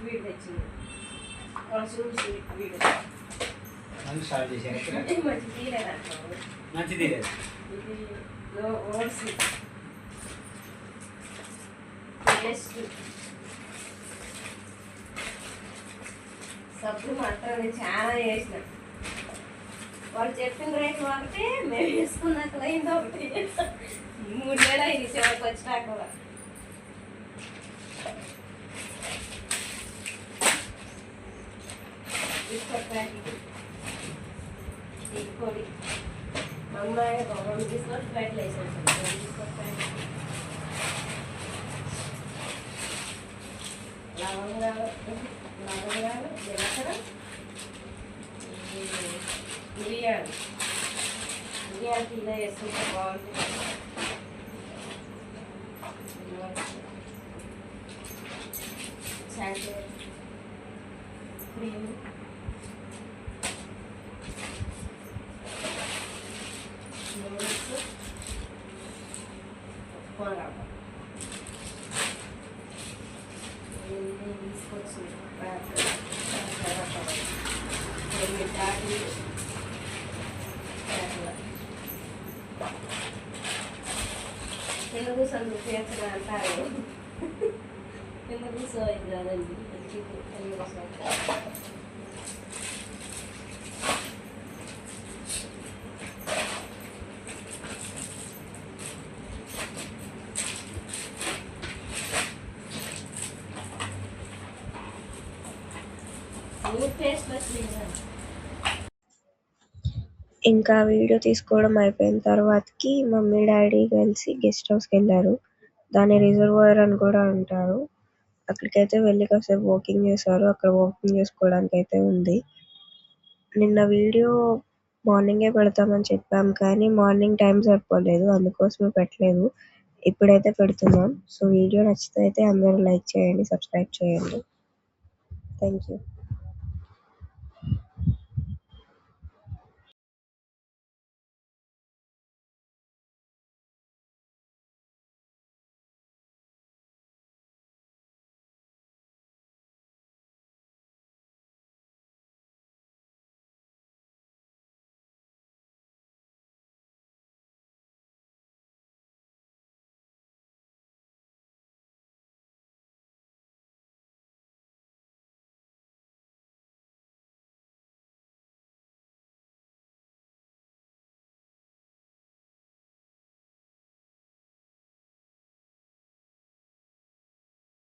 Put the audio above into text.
వీడు తెచ్చింది వీడు స్టార్ట్ చేశారు. మంచి తీయలేదు మంచిది లేదు. ఇది ఓట్స్ టేస్ట్ సబ్బు మాత్రం చాలా చేసిన వాళ్ళు చెప్పిన రేట్ ఒకటి మేము వేసుకున్నాక అయింది ఒకటి 3 నెలలు అయింది చివరికి వచ్చినా కూడా బిస్కెట్ ప్యాకెట్ పొడి మా అమ్మాయి 2 బిస్కెట్ ప్యాకెట్లు వేసేసాను 2 బిస్కెట్ ప్యాకెట్ లవంగాలు జీలకర్ర మిరియాలు ఇలా వేసుకుంటే బాగుంటుంది చాక్లెట్ క్రీమ్ నూడిల్స్ తీసుకొచ్చి కింద కూర్చొని చేసిన అంటారు కింద కూర్చోయింది కాదండి ఇంకా వీడియో తీసుకోవడం అయిపోయిన తర్వాతకి మమ్మీ డాడీ కలిసి గెస్ట్ హౌస్కి వెళ్ళారు. దాన్ని రిజర్వాయర్ అని కూడా అంటారు. అక్కడికైతే వెళ్ళి కాసేపు వాకింగ్ చేశారు. అక్కడ వాకింగ్ చేసుకోవడానికి అయితే ఉంది. నిన్న వీడియో మార్నింగే పెడతామని చెప్పాం కానీ మార్నింగ్ టైం సరిపోలేదు, అందుకోసమే పెట్టలేదు. ఇప్పుడైతే పెడుతున్నాం. సో వీడియో నచ్చితే అయితే అందరూ లైక్ చేయండి, సబ్స్క్రైబ్ చేయండి. Thank you.